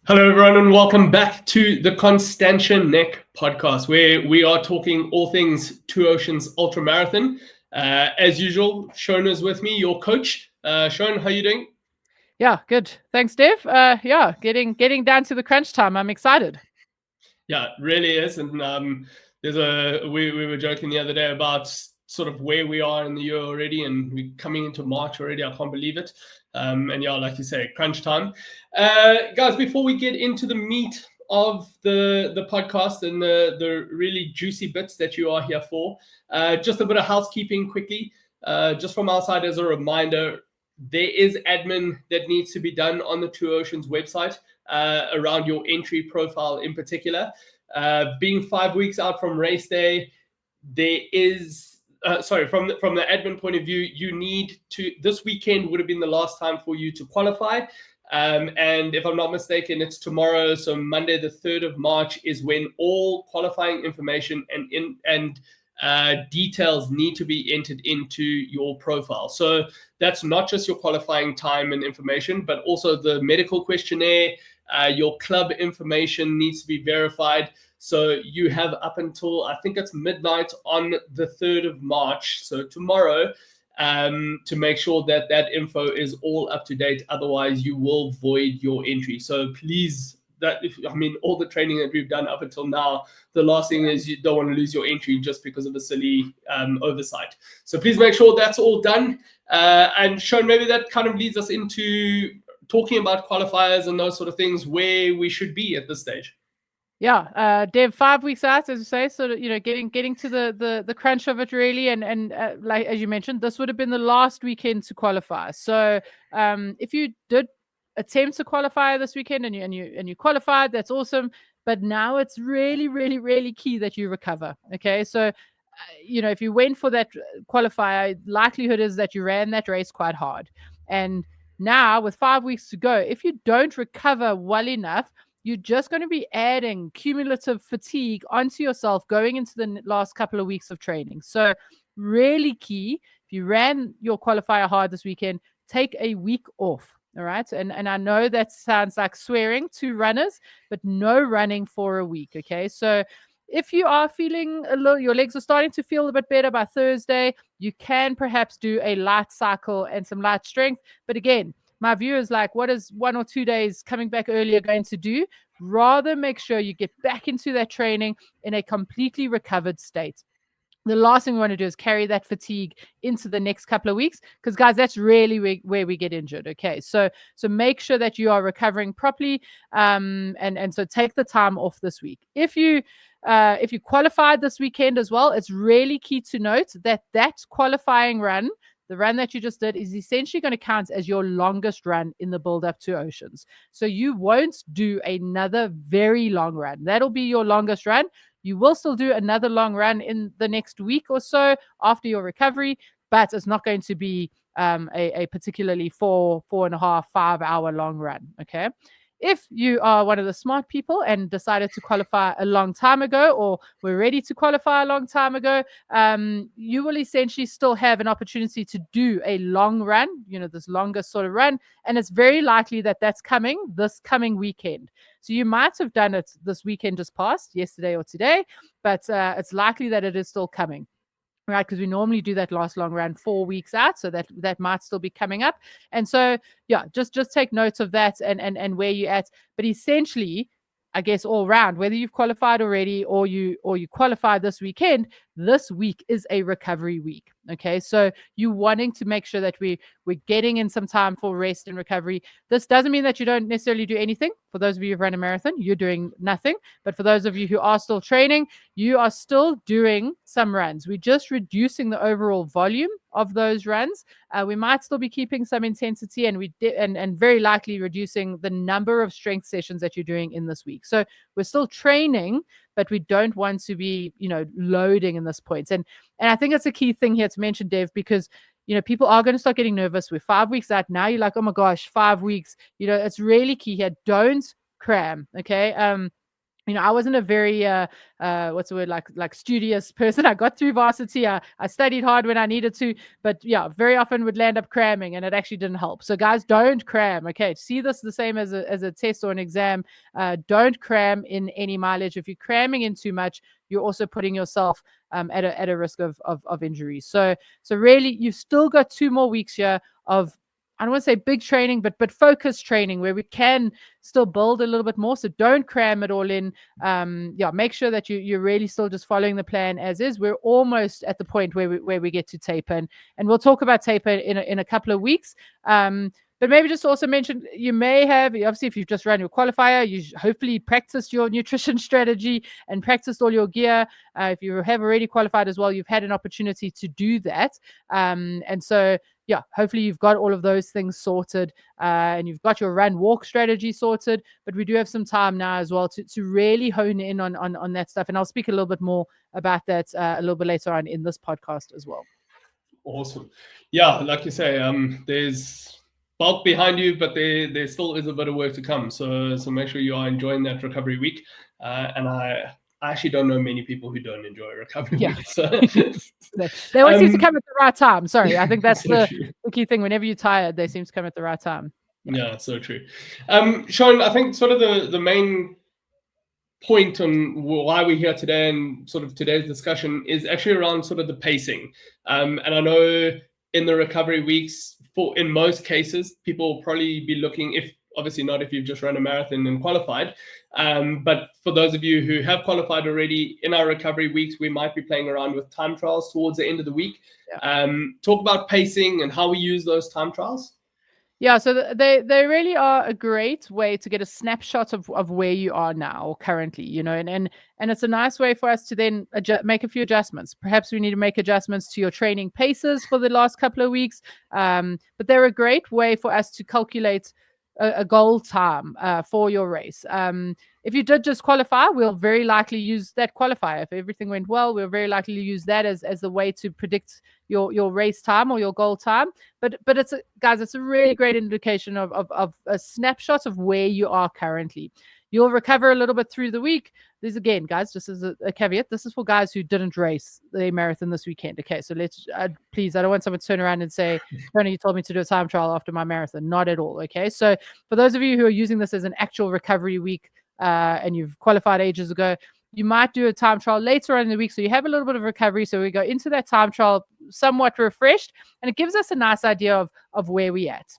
Hello, everyone, and welcome back to the Constant Nek Podcast, where we are talking all things Two Oceans Ultramarathon. As usual, Shona is with me, your coach. Shona, how are you doing? Yeah, good. Thanks, Dev. Getting down to the crunch time. I'm excited. Yeah, it really is. And we were joking the other day about sort of where we are in the year already, and we're coming into March already. I can't believe it. And yeah, like you say, crunch time. Guys, before we get into the meat of the podcast and the really juicy bits that you are here for, just a bit of housekeeping quickly. Just from our side as a reminder, there is admin that needs to be done on the Two Oceans website around your entry profile in particular. Being 5 weeks out from race day, there is from the admin point of view, you need to. This weekend would have been the last time for you to qualify. And if I'm not mistaken, it's tomorrow, so Monday, the 3rd of March, is when all qualifying information and details need to be entered into your profile. So that's not just your qualifying time and information, but also the medical questionnaire. Your club information needs to be verified. So you have up until, I think it's midnight on the 3rd of March, so tomorrow, to make sure that that info is all up to date. Otherwise, you will void your entry. So please, all the training that we've done up until now, the last thing is you don't want to lose your entry just because of a silly oversight. So please make sure that's all done. And Sean, maybe that kind of leads us into talking about qualifiers and those sort of things, where we should be at this stage. Yeah, Dev, 5 weeks out, as you say, so getting to the crunch of it really, and like as you mentioned, this would have been the last weekend to qualify. So if you did attempt to qualify this weekend and you qualified, that's awesome. But now it's really, really, really key that you recover. Okay, so if you went for that qualifier, likelihood is that you ran that race quite hard, and now with 5 weeks to go, if you don't recover well enough, you're just going to be adding cumulative fatigue onto yourself going into the last couple of weeks of training. So really key, if you ran your qualifier hard this weekend, take a week off. All right. And I know that sounds like swearing to runners, but no running for a week. Okay. So if you are feeling a little, your legs are starting to feel a bit better by Thursday, you can perhaps do a light cycle and some light strength. But again, my view is like, what is 1 or 2 days coming back earlier going to do? Rather make sure you get back into that training in a completely recovered state. The last thing we want to do is carry that fatigue into the next couple of weeks, because guys, that's really where we get injured. Okay, so make sure that you are recovering properly, and so take the time off this week. If you qualified this weekend as well, it's really key to note that qualifying run, the run that you just did, is essentially going to count as your longest run in the build up to Oceans. So you won't do another very long run. That'll be your longest run. You will still do another long run in the next week or so after your recovery, but it's not going to be a particularly 4.5, 5 hour long run. Okay. If you are one of the smart people and decided to qualify a long time ago, or were ready to qualify a long time ago, you will essentially still have an opportunity to do a long run, this longest sort of run. And it's very likely that that's coming this coming weekend. So you might have done it this weekend just past, yesterday or today, but it's likely that it is still coming. Right, because we normally do that last long run 4 weeks out, so that might still be coming up. And so, yeah, just take notes of that and where you're at. But essentially, I guess all round, whether you've qualified already or you qualified this weekend, this week is a recovery week. Okay, so you wanting to make sure that we're getting in some time for rest and recovery. This doesn't mean that you don't necessarily do anything. For those of you who've run a marathon, you're doing nothing. But for those of you who are still training, you are still doing some runs. We're just reducing the overall volume of those runs. We might still be keeping some intensity, and very likely reducing the number of strength sessions that you're doing in this week. So we're still training, but we don't want to be, loading in this point. And I think that's a key thing here to mention, Dave, because people are going to start getting nervous. We're 5 weeks out now. You're like, oh my gosh, 5 weeks. It's really key here. Don't cram. Okay. I wasn't a very what's the word, like studious person. I got through varsity. I studied hard when I needed to, but yeah, very often would land up cramming, and it actually didn't help. So guys, don't cram. Okay, see this the same as a test or an exam. Don't cram in any mileage. If you're cramming in too much, you're also putting yourself at a risk of injury. So really, you've still got 2 more weeks here of, I don't want to say big training, but focused training where we can still build a little bit more. So don't cram it all in. Make sure that you're really still just following the plan as is. We're almost at the point where we get to taper, and we'll talk about taper in a couple of weeks. But maybe just also mention, you may have, obviously, if you've just run your qualifier, you hopefully practiced your nutrition strategy and practiced all your gear. If you have already qualified as well, you've had an opportunity to do that. And so, yeah, hopefully you've got all of those things sorted, and you've got your run walk strategy sorted. But we do have some time now as well to really hone in on that stuff. And I'll speak a little bit more about that a little bit later on in this podcast as well. Awesome. Yeah, like you say, there's bulk behind you, but there still is a bit of work to come. So make sure you are enjoying that recovery week. And I actually don't know many people who don't enjoy recovery week. So they always seem to come at the right time. Sorry, I think that's so the key thing. Whenever you're tired, they seem to come at the right time. Yeah, so true. Sean, I think sort of the main point on why we're here today and sort of today's discussion is actually around sort of the pacing. And I know in the recovery weeks, in most cases, people will probably be looking, if obviously not if you've just run a marathon and qualified, but for those of you who have qualified already, in our recovery weeks, we might be playing around with time trials towards the end of the week. Talk about pacing and how we use those time trials. Yeah, so they really are a great way to get a snapshot of where you are now currently, and it's a nice way for us to then make a few adjustments. Perhaps we need to make adjustments to your training paces for the last couple of weeks, but they're a great way for us to calculate a goal time for your race. If you did just qualify, we'll very likely use that qualifier. If everything went well, we'll very likely use that as the way to predict your race time or your goal time. But it's a really great indication of a snapshot of where you are currently. You'll recover a little bit through the week. This again, guys, just as a caveat, this is for guys who didn't race the marathon this weekend. Okay, so please, I don't want someone to turn around and say, Tony, you told me to do a time trial after my marathon. Not at all. Okay, so for those of you who are using this as an actual recovery week, and you've qualified ages ago, you might do a time trial later on in the week, so you have a little bit of recovery. So we go into that time trial somewhat refreshed, and it gives us a nice idea of where we're at.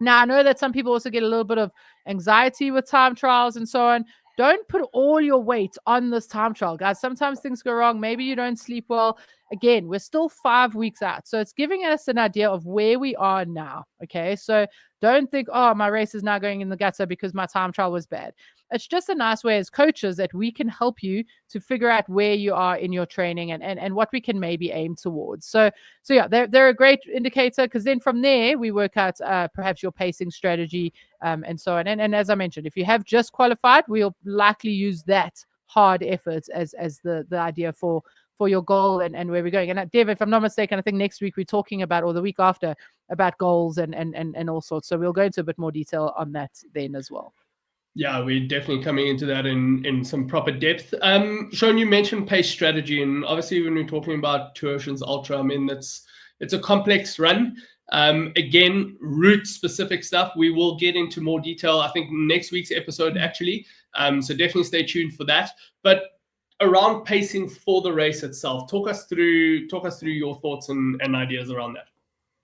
Now, I know that some people also get a little bit of anxiety with time trials and so on. Don't put all your weight on this time trial, guys. Sometimes things go wrong. Maybe you don't sleep well. Again, we're still 5 weeks out. So it's giving us an idea of where we are now. Okay. So don't think, oh, my race is now going in the gutter because my time trial was bad. It's just a nice way as coaches that we can help you to figure out where you are in your training and what we can maybe aim towards. So yeah, they're a great indicator, because then from there we work out perhaps your pacing strategy and so on. And as I mentioned, if you have just qualified, we'll likely use that hard effort as the idea for your goal and where we're going. And Dev, if I'm not mistaken, I think next week we're talking about, or the week after, about goals and all sorts. So we'll go into a bit more detail on that then as well. Yeah, we're definitely coming into that in some proper depth. Sean, you mentioned pace strategy, and obviously when we're talking about Two Oceans Ultra, I mean, it's a complex run. Again, route specific stuff. We will get into more detail, I think, next week's episode actually. So definitely stay tuned for that. But around pacing for the race itself, talk us through your thoughts and ideas around that.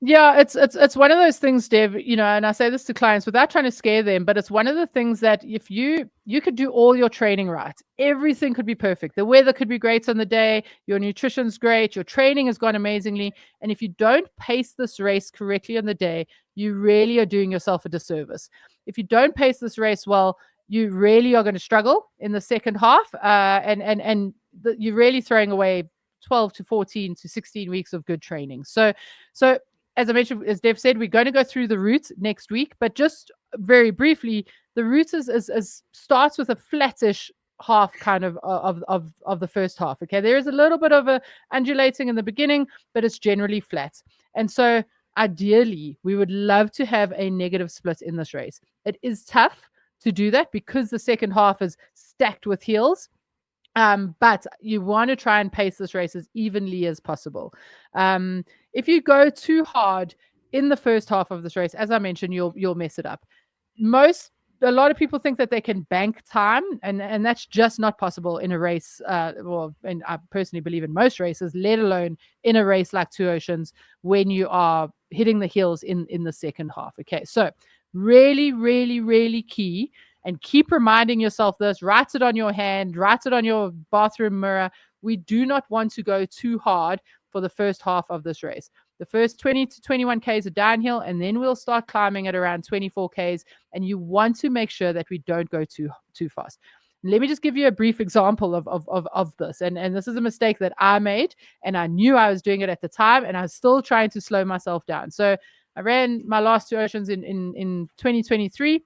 Yeah, it's one of those things, Dev, and I say this to clients without trying to scare them, but it's one of the things that if you could do all your training right, everything could be perfect. The weather could be great on the day, your nutrition's great, your training has gone amazingly. And if you don't pace this race correctly on the day, you really are doing yourself a disservice. If you don't pace this race well, you really are going to struggle in the second half, and you're really throwing away 12 to 14 to 16 weeks of good training. So as I mentioned, as Dev said, we're going to go through the route next week, but just very briefly, the route is starts with a flattish half kind of the first half. Okay, there is a little bit of a undulating in the beginning, but it's generally flat. And so ideally, we would love to have a negative split in this race. It is tough, to do that because the second half is stacked with hills. But you want to try and pace this race as evenly as possible. If you go too hard in the first half of this race, as I mentioned, you'll mess it up. A lot of people think that they can bank time, and that's just not possible in a race. And I personally believe in most races, let alone in a race like Two Oceans, when you are hitting the hills in the second half. Okay, so really, really, really key. And keep reminding yourself this, write it on your hand, write it on your bathroom mirror. We do not want to go too hard for the first half of this race. The first 20 to 21 Ks are downhill, and then we'll start climbing at around 24 Ks. And you want to make sure that we don't go too fast. Let me just give you a brief example of this. And this is a mistake that I made, and I knew I was doing it at the time, and I was still trying to slow myself down. So I ran my last Two Oceans in 2023.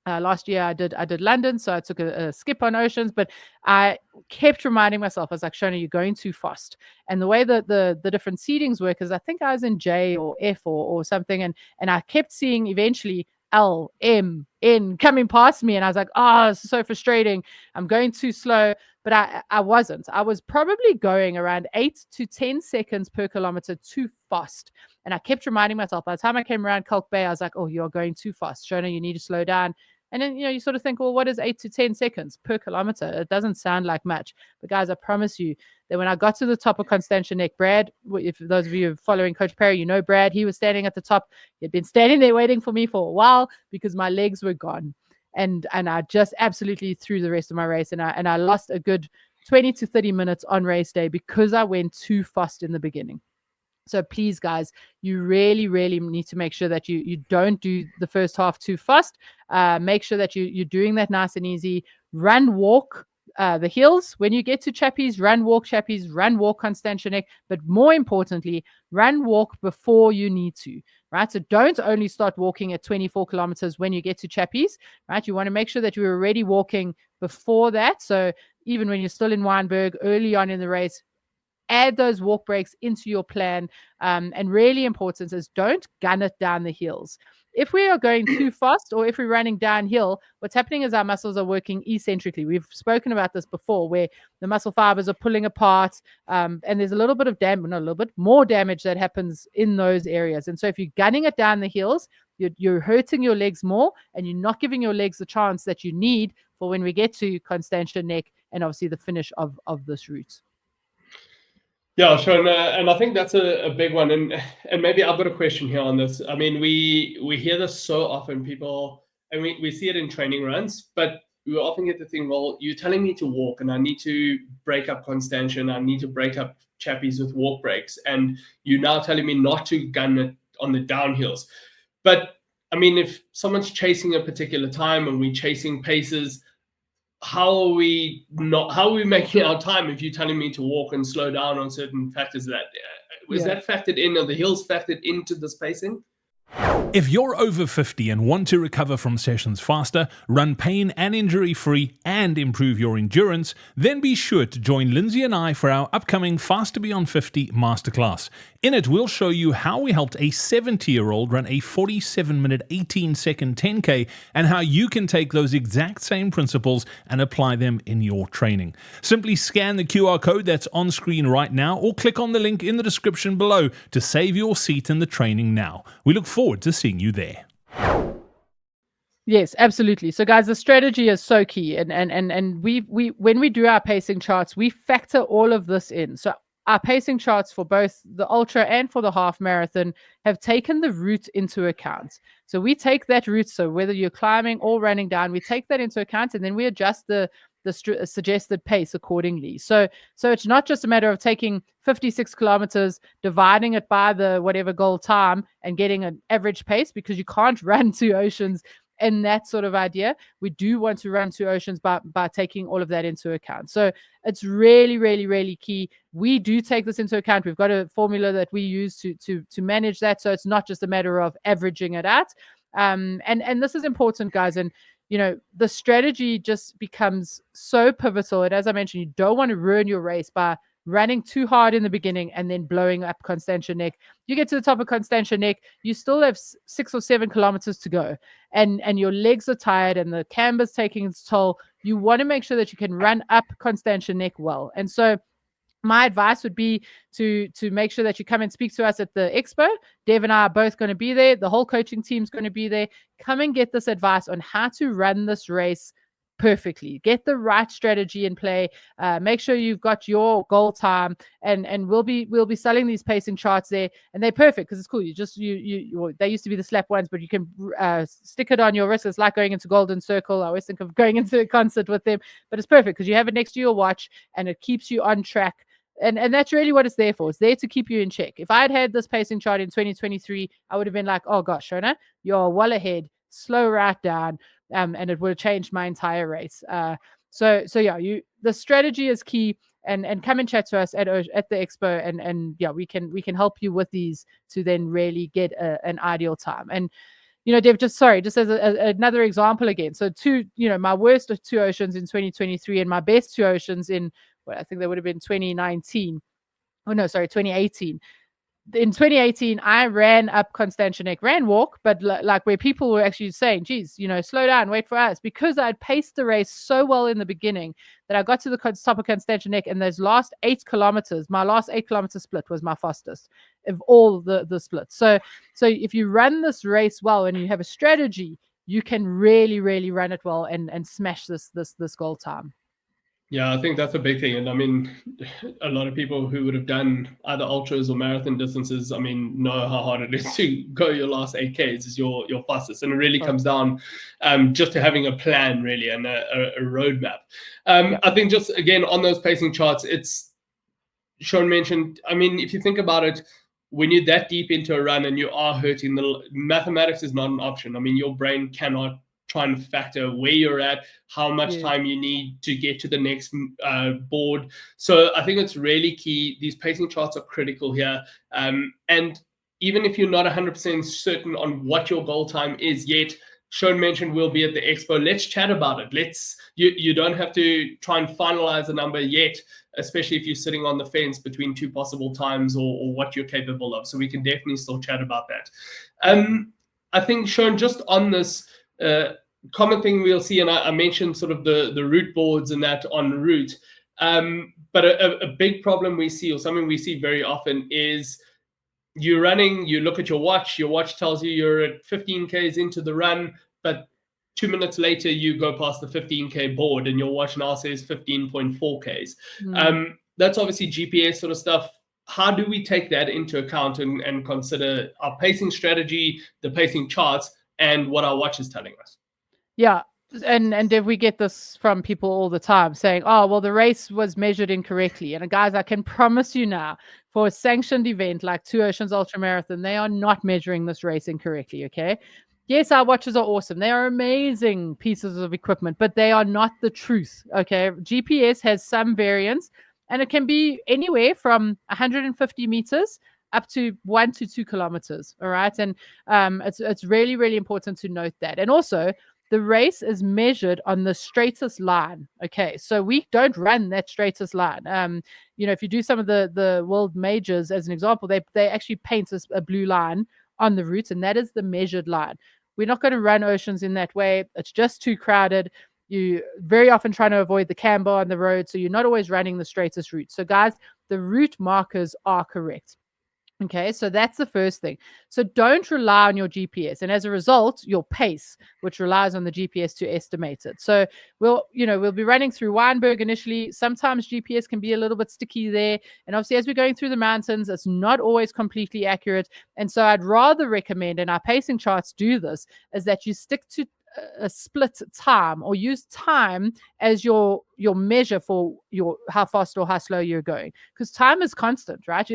Last year I did London, so I took a skip on Oceans, but I kept reminding myself, I was like, Shona, you're going too fast. And the way that the different seedings work is I think I was in J or F or something, and I kept seeing eventually L, M, N coming past me, and I was like, oh, this is so frustrating. I'm going too slow. But I wasn't. I was probably going around 8 to 10 seconds per kilometer too fast. And I kept reminding myself, by the time I came around Kalk Bay, I was like, oh, you're going too fast. Shona, you need to slow down. And then, you sort of think, well, what is 8 to 10 seconds per kilometer? It doesn't sound like much. But guys, I promise you that when I got to the top of Constant Nek, Brad, if those of you are following Coach Perry, you know Brad, he was standing at the top. He had been standing there waiting for me for a while because my legs were gone. And I just absolutely threw the rest of my race. And I lost a good 20 to 30 minutes on race day because I went too fast in the beginning. So please, guys, you really, really need to make sure that you don't do the first half too fast. Make sure that you're doing that nice and easy. Run, walk the hills. When you get to Chappies, run, walk Chappies, run, walk Constant Nek. But more importantly, run, walk before you need to, right? So don't only start walking at 24 kilometers when you get to Chappies, right? You want to make sure that you're already walking before that. So even when you're still in Wynberg, early on in the race, add those walk breaks into your plan. And really important is don't gun it down the hills. If we are going too fast or if we're running downhill, what's happening is our muscles are working eccentrically. We've spoken about this before, where the muscle fibers are pulling apart, and there's a little bit of more damage that happens in those areas. And so if you're gunning it down the hills, you're hurting your legs more, and you're not giving your legs the chance that you need for when we get to Constant Nek and obviously the finish of this route. Yeah, sure. And I think that's a big one. And maybe I've got a question here on this. I mean, we hear this so often, people, and we see it in training runs, but we often get the thing, well, you're telling me to walk and I need to break up Constantia, I need to break up Chappies with walk breaks. And you're now telling me not to gun it on the downhills. But I mean, if someone's chasing a particular time and we're chasing paces, how are we making our time if you're telling me to walk and slow down on certain factors? That that factored in? Are the hills factored into the spacing? If you're over 50 and want to recover from sessions faster, run pain and injury-free, and improve your endurance, then be sure to join Lindsay and I for our upcoming Faster Beyond 50 Masterclass. In it, we'll show you how we helped a 70-year-old run a 47-minute, 18-second 10K, and how you can take those exact same principles and apply them in your training. Simply scan the QR code that's on screen right now, or click on the link in the description below to save your seat in the training now. We look forward to seeing you there. Yes, absolutely. So guys, the strategy is so key. And we when we do our pacing charts, we factor all of this in. So our pacing charts for both the ultra and for the half marathon have taken the route into account. So we take that route. So whether you're climbing or running down, we take that into account, and then we adjust the suggested pace accordingly. So it's not just a matter of taking 56 kilometers, dividing it by the whatever goal time and getting an average pace, because you can't run Two Oceans in that sort of idea. We do want to run Two Oceans by taking all of that into account. So it's really, really, really key. We do take this into account. We've got a formula that we use to manage that. So it's not just a matter of averaging it out. And this is important, guys. And the strategy just becomes so pivotal. And as I mentioned, you don't want to ruin your race by running too hard in the beginning and then blowing up Constant Nek. You get to the top of Constant Nek, you still have 6 or 7 kilometers to go, and your legs are tired and the camber's taking its toll. You want to make sure that you can run up Constant Nek well. And so my advice would be to make sure that you come and speak to us at the expo. Dev and I are both going to be there. The whole coaching team's going to be there. Come and get this advice on how to run this race perfectly. Get the right strategy in play. Make sure you've got your goal time, and we'll be selling these pacing charts there, and they're perfect because it's cool. They used to be the slap ones, but you can stick it on your wrist. It's like going into Golden Circle. I always think of going into a concert with them, but it's perfect because you have it next to your watch and it keeps you on track. And that's really what it's there for. It's there to keep you in check. If I had this pacing chart in 2023, I would have been like, oh gosh, Shona, you're well ahead. Slow right down. And it would have changed my entire race. So yeah, the strategy is key. And come and chat to us at the expo, and yeah, we can help you with these to then really get an ideal time. And Dev, just as another example again. So my worst of Two Oceans in 2023 and my best Two Oceans in, well, I think that would have been 2018. In 2018, I ran up Constant Nek, ran walk, but like where people were actually saying, geez, slow down, wait for us, because I'd paced the race so well in the beginning that I got to the top of Constant Nek, and those last 8 kilometers, my last 8 kilometer split was my fastest of all the splits. So if you run this race well and you have a strategy, you can really, really run it well and smash this goal time. Yeah, I think that's a big thing. And I mean, a lot of people who would have done either ultras or marathon distances, I mean, know how hard it is to go your last 8Ks is your fastest. And it really comes down just to having a plan, really, and a roadmap. I think just, again, on those pacing charts, it's Sean mentioned, I mean, if you think about it, when you're that deep into a run and you are hurting, the mathematics is not an option. I mean, your brain cannot try and factor where you're at, how much time you need to get to the next board. So I think it's really key. These pacing charts are critical here. And even if you're not 100% certain on what your goal time is yet, Sean mentioned we'll be at the expo. Let's chat about it. You don't have to try and finalize a number yet, especially if you're sitting on the fence between 2 possible times or what you're capable of. So we can definitely still chat about that. I think, Sean, just on this common thing we'll see, and I mentioned sort of the route boards and that en route, but a big problem we see, or something we see very often, is you're running, you look at your watch tells you you're at 15Ks into the run, but 2 minutes later you go past the 15K board and your watch now says 15.4Ks. That's obviously GPS sort of stuff. How do we take that into account and consider our pacing strategy, the pacing charts, and what our watch is telling us? Yeah. And if we get this from people all the time saying, oh, well, the race was measured incorrectly. And guys, I can promise you now, for a sanctioned event like Two Oceans Ultramarathon, they are not measuring this race incorrectly, okay? Yes, our watches are awesome. They are amazing pieces of equipment, but they are not the truth, okay? GPS has some variance, and it can be anywhere from 150 meters up to 1 to 2 kilometers, all right? And it's really, really important to note that. And also, the race is measured on the straightest line. Okay, so we don't run that straightest line. If you do some of the world majors, as an example, they actually paint a blue line on the route, and that is the measured line. We're not going to run Oceans in that way. It's just too crowded. You very often trying to avoid the camber on the road, so you're not always running the straightest route. So guys, the route markers are correct. Okay, so that's the first thing. So don't rely on your GPS, and as a result, your pace, which relies on the GPS to estimate it. So we'll be running through Weinberg initially. Sometimes GPS can be a little bit sticky there, and obviously as we're going through the mountains, it's not always completely accurate. And so I'd rather recommend, and our pacing charts do this, is that you stick to a split time, or use time as your measure for how fast or how slow you're going, because time is constant, right?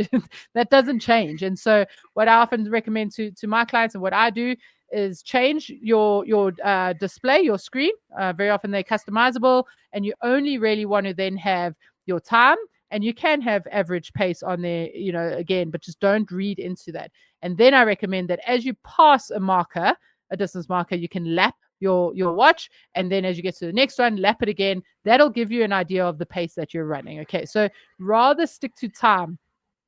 That doesn't change. And so what I often recommend to my clients, and what I do, is change your display, your screen. Very often they're customizable, and you only really want to then have your time, and you can have average pace on there, again, but just don't read into that. And then I recommend that as you pass a distance marker, you can lap your watch, and then as you get to the next one, lap it again. That'll give you an idea of the pace that you're running. Okay, so rather stick to time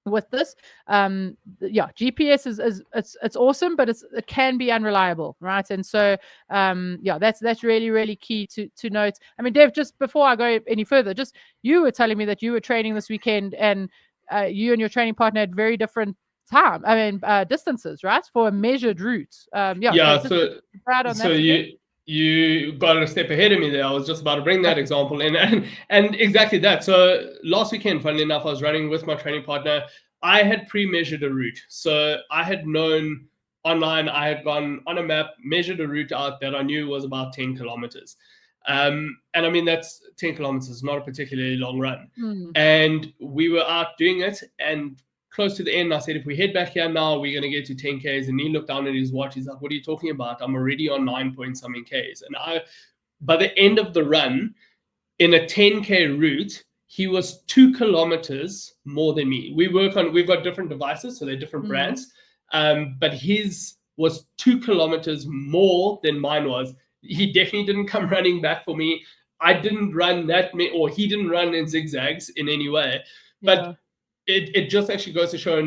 with this. GPS is it's awesome, but it can be unreliable, right? And so that's really key to note. I mean, Dev, just before I go any further, just you were telling me that you were training this weekend, and you and your training partner had very different distances, right, for a measured route. So you got a step ahead of me there. I was just about to bring that example in, and exactly that. So last weekend, funnily enough, I was running with my training partner. I had pre-measured a route. So I had known online, I had gone on a map, measured a route out that I knew was about 10 kilometers. And I mean, that's 10 kilometers, not a particularly long run. And we were out doing it, and close to the end, I said, if we head back here now, we're going to get to 10 Ks. And he looked down at his watch. He's like, what are you talking about? I'm already on 9-point-something Ks. And by the end of the run, in a 10K route, he was 2 kilometers more than me. We've got different devices, so they're different brands. But his was 2 kilometers more than mine was. He definitely didn't come running back for me. I didn't run or he didn't run in zigzags in any way. But it just actually goes to show,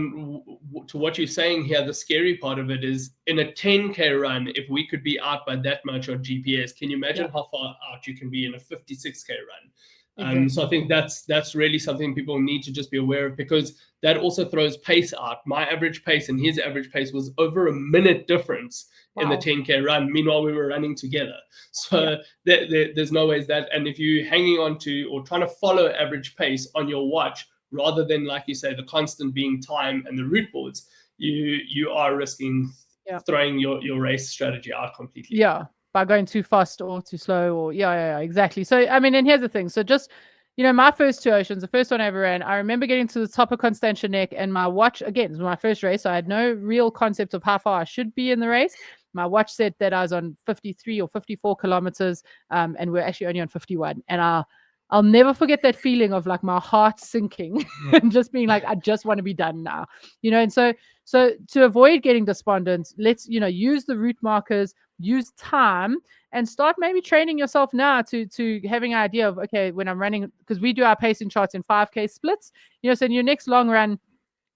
to what you're saying here, the scary part of it is, in a 10K run, if we could be out by that much on GPS, can you imagine how far out you can be in a 56K run? So I think that's really something people need to just be aware of, because that also throws pace out. My average pace and his average pace was over a minute difference in the 10K run. Meanwhile, we were running together. So there's no ways that, and if you're hanging on to or trying to follow average pace on your watch, rather than, like you say, the constant being time and the route boards, you are risking throwing your race strategy out completely. By going too fast or too slow, or exactly. So I mean, and here's the thing. So just, my first Two Oceans, the first one I ever ran, I remember getting to the top of Constant Nek, and my watch, again, it was my first race, so I had no real concept of how far I should be in the race. My watch said that I was on 53 or 54 kilometers, and we're actually only on 51. And I'll never forget that feeling of like my heart sinking and just being like, I just want to be done now, and so to avoid getting despondent, let's, use the route markers, use time, and start maybe training yourself now to having an idea of, okay, when I'm running, because we do our pacing charts in 5K splits, so in your next long run,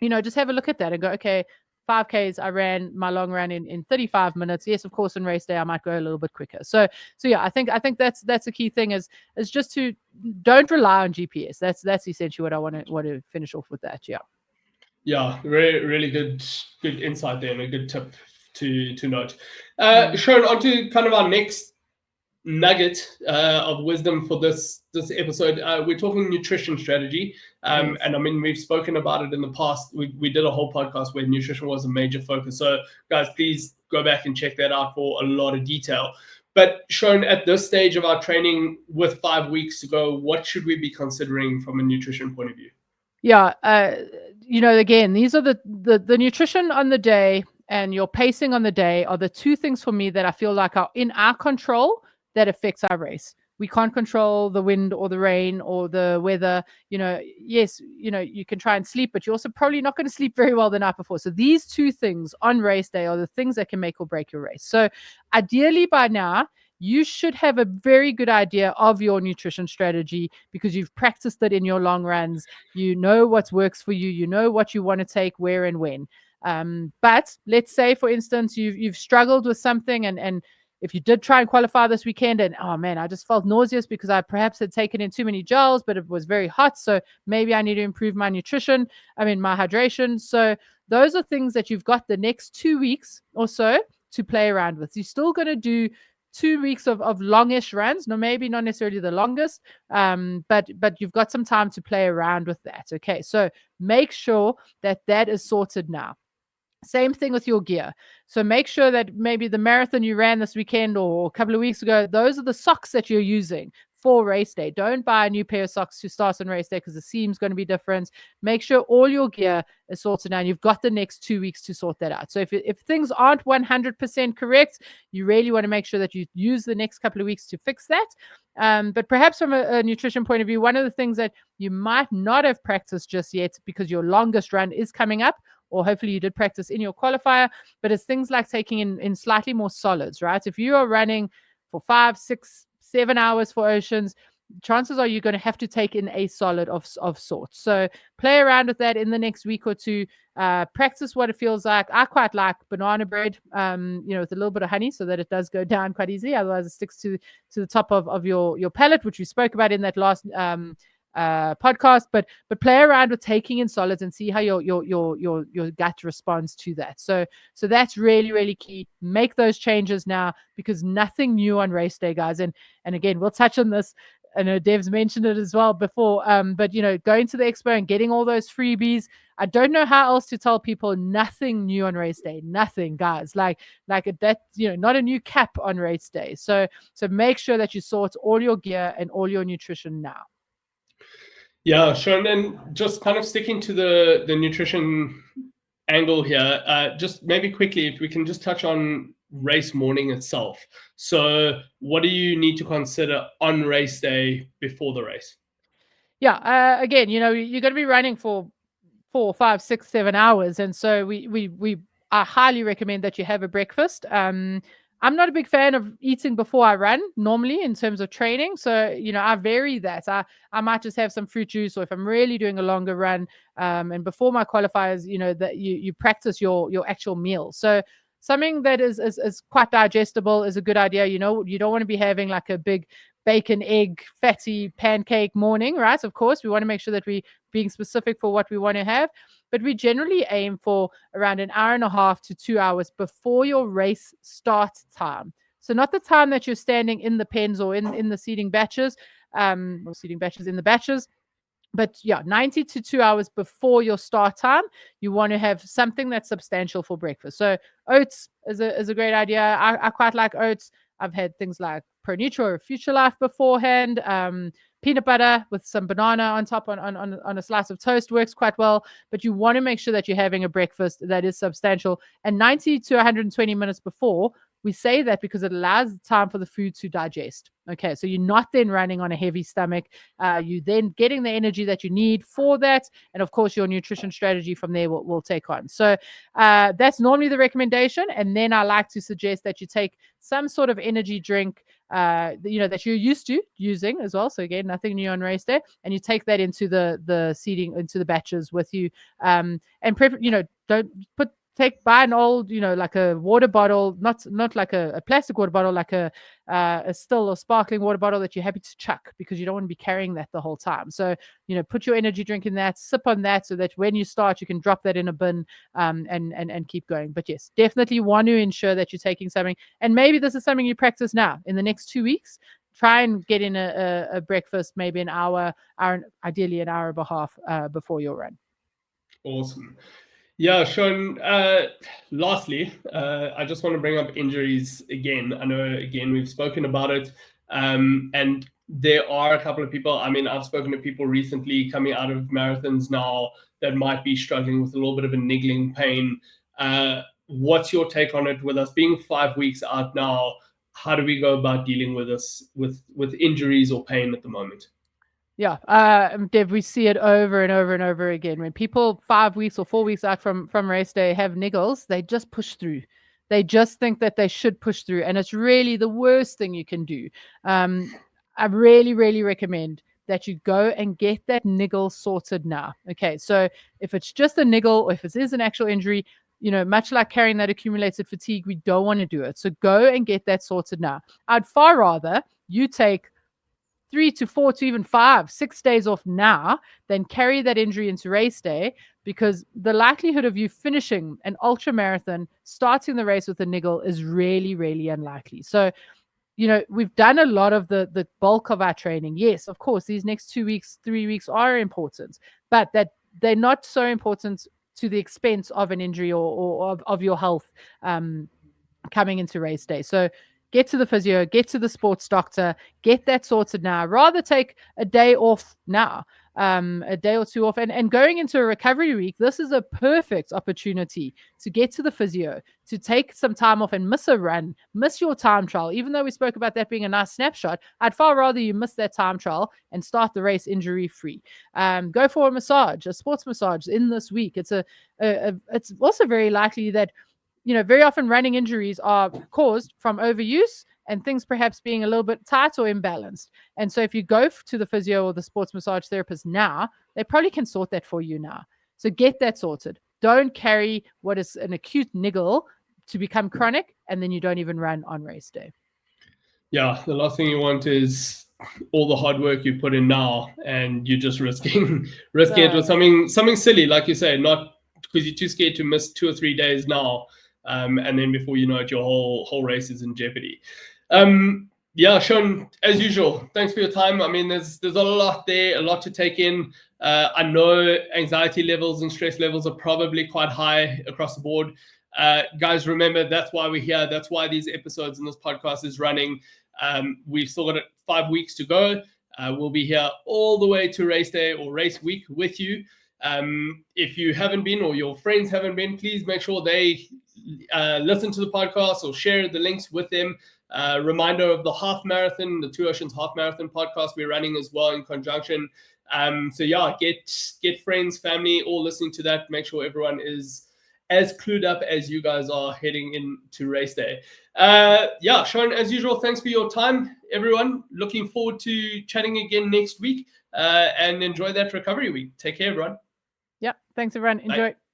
just have a look at that and go, okay, 5Ks, I ran my long run in 35 minutes. Yes, of course, on race day, I might go a little bit quicker. So yeah, I think that's a key thing is just to don't rely on GPS. That's essentially what I want to finish off with that. Yeah, really, really good insight there, and a good tip to note. Sharon, on to kind of our next nugget of wisdom for this episode. We're talking nutrition strategy, and I mean, we've spoken about it in the past. We did a whole podcast where nutrition was a major focus, so guys, please go back and check that out for a lot of detail. But Sharon, at this stage of our training, with 5 weeks to go, what should we be considering from a nutrition point of view? Again, these are the nutrition on the day and your pacing on the day are the two things for me that I feel like are in our control that affects our race. We can't control the wind or the rain or the weather. Yes, you can try and sleep, but you're also probably not going to sleep very well the night before. So these two things on race day are the things that can make or break your race. So ideally by now, you should have a very good idea of your nutrition strategy because you've practiced it in your long runs. You know what works for you. You know what you want to take, where and when. But let's say, for instance, you've struggled with something and if you did try and qualify this weekend and, oh man, I just felt nauseous because I perhaps had taken in too many gels, but it was very hot. So maybe I need to improve my my hydration. So those are things that you've got the next 2 weeks or so to play around with. You're still going to do 2 weeks of longish runs. No, maybe not necessarily the longest, but you've got some time to play around with that. Okay. So make sure that is sorted now. Same thing with your gear. So make sure that maybe the marathon you ran this weekend or a couple of weeks ago, those are the socks that you're using for race day. Don't buy a new pair of socks to start on race day because the seam's going to be different. Make sure all your gear is sorted out. You've got the next 2 weeks to sort that out. So if things aren't 100% correct, you really want to make sure that you use the next couple of weeks to fix that. But perhaps from a nutrition point of view, one of the things that you might not have practiced just yet because your longest run is coming up, or hopefully you did practice in your qualifier, but it's things like taking in slightly more solids, right? If you are running for 5, 6, 7 hours for Oceans, chances are you're going to have to take in a solid of sorts. So play around with that in the next week or two. Practice what it feels like. I quite like banana bread, with a little bit of honey so that it does go down quite easily. Otherwise, it sticks to the top of your palate, which we spoke about in that last podcast. But play around with taking in solids and see how your gut responds to that. So that's really, really key. Make those changes now, because nothing new on race day, guys. And again, we'll touch on this. I know Dev's mentioned it as well before, but going to the expo and getting all those freebies, I don't know how else to tell people nothing new on race day, nothing, guys, like that, not a new cap on race day. So make sure that you sort all your gear and all your nutrition now. Yeah, sure. And then just kind of sticking to the nutrition angle here, just maybe quickly, if we can just touch on race morning itself. So what do you need to consider on race day before the race? Yeah, again, you're going to be running for 4, 5, 6, 7 hours, and so I highly recommend that you have a breakfast. I'm not a big fan of eating before I run normally in terms of training. So, I vary that. I might just have some fruit juice, or if I'm really doing a longer run, and before my qualifiers, that you practice your actual meal. So something that is quite digestible is a good idea. You don't want to be having like a big bacon, egg, fatty pancake morning, right? Of course, we want to make sure that we're being specific for what we want to have. But we generally aim for around an hour and a half to 2 hours before your race start time. So not the time that you're standing in the pens or in the seating batches, in the batches. But yeah, 90 to 2 hours before your start time, you want to have something that's substantial for breakfast. So oats is a great idea. I quite like oats. I've had things like Pro Nutri or Future Life beforehand. Peanut butter with some banana on top on a slice of toast works quite well. But you want to make sure that you're having a breakfast that is substantial. And 90 to 120 minutes before, we say that because it allows time for the food to digest. Okay, so you're not then running on a heavy stomach. You then getting the energy that you need for that. And of course, your nutrition strategy from there will take on. So that's normally the recommendation. And then I like to suggest that you take some sort of energy drink, that you're used to using as well. So again, nothing new on race day. And you take that into the seating, into the batches with you. And don't buy an old, like a water bottle, not like a plastic water bottle, like a still or sparkling water bottle that you're happy to chuck, because you don't want to be carrying that the whole time. So, put your energy drink in that, sip on that, so that when you start, you can drop that in a bin, and keep going. But yes, definitely want to ensure that you're taking something. And maybe this is something you practice now in the next 2 weeks. Try and get in a breakfast, maybe an hour, ideally an hour and a half before your run. Awesome. Yeah, Sean, lastly, I just want to bring up injuries again. I know, again, we've spoken about it, and there are a couple of people. I mean, I've spoken to people recently coming out of marathons now that might be struggling with a little bit of a niggling pain. What's your take on it? With us being 5 weeks out now, how do we go about dealing with this, with injuries or pain at the moment? Yeah, Dev, we see it over and over and over again. When people 5 weeks or 4 weeks out from race day have niggles, they just push through. They just think that they should push through, and it's really the worst thing you can do. I really, really recommend that you go and get that niggle sorted now. Okay, so if it's just a niggle, or if it is an actual injury, much like carrying that accumulated fatigue, we don't want to do it. So go and get that sorted now. I'd far rather you take 3 to 4 to even 5, 6 days off now than carry that injury into race day, because the likelihood of you finishing an ultra marathon, starting the race with a niggle, is really, really unlikely. So, we've done a lot of the bulk of our training. Yes, of course, these next 2 weeks, 3 weeks are important, but that they're not so important to the expense of an injury or of your health coming into race day. So get to the physio, get to the sports doctor, get that sorted now. Rather take a day off now, a day or two off. And going into a recovery week, this is a perfect opportunity to get to the physio, to take some time off and miss a run, miss your time trial. Even though we spoke about that being a nice snapshot, I'd far rather you miss that time trial and start the race injury-free. Go for a massage, a sports massage in this week. It's also very likely that very often running injuries are caused from overuse and things perhaps being a little bit tight or imbalanced. And so if you go to the physio or the sports massage therapist now, they probably can sort that for you now. So get that sorted. Don't carry what is an acute niggle to become chronic, and then you don't even run on race day. Yeah, the last thing you want is all the hard work you put in now, and you're just risking it with something silly, like you say, not because you're too scared to miss 2 or 3 days now, and then before you know it, your whole race is in jeopardy. Yeah, Sean, as usual, thanks for your time. I mean, there's a lot there, a lot to take in. I know anxiety levels and stress levels are probably quite high across the board. Guys, remember, that's why we're here. That's why these episodes and this podcast is running. We've still got 5 weeks to go. We'll be here all the way to race day or race week with you. If you haven't been or your friends haven't been, please make sure they listen to the podcast or share the links with them. Reminder of the half marathon, the Two Oceans half marathon podcast we're running as well in conjunction. So yeah, get friends, family, all listening to that. Make sure everyone is as clued up as you guys are heading into race day. Yeah, Sean, as usual, thanks for your time, everyone. Looking forward to chatting again next week, and enjoy that recovery week. Take care, everyone. Yeah, thanks everyone. Enjoy. Bye.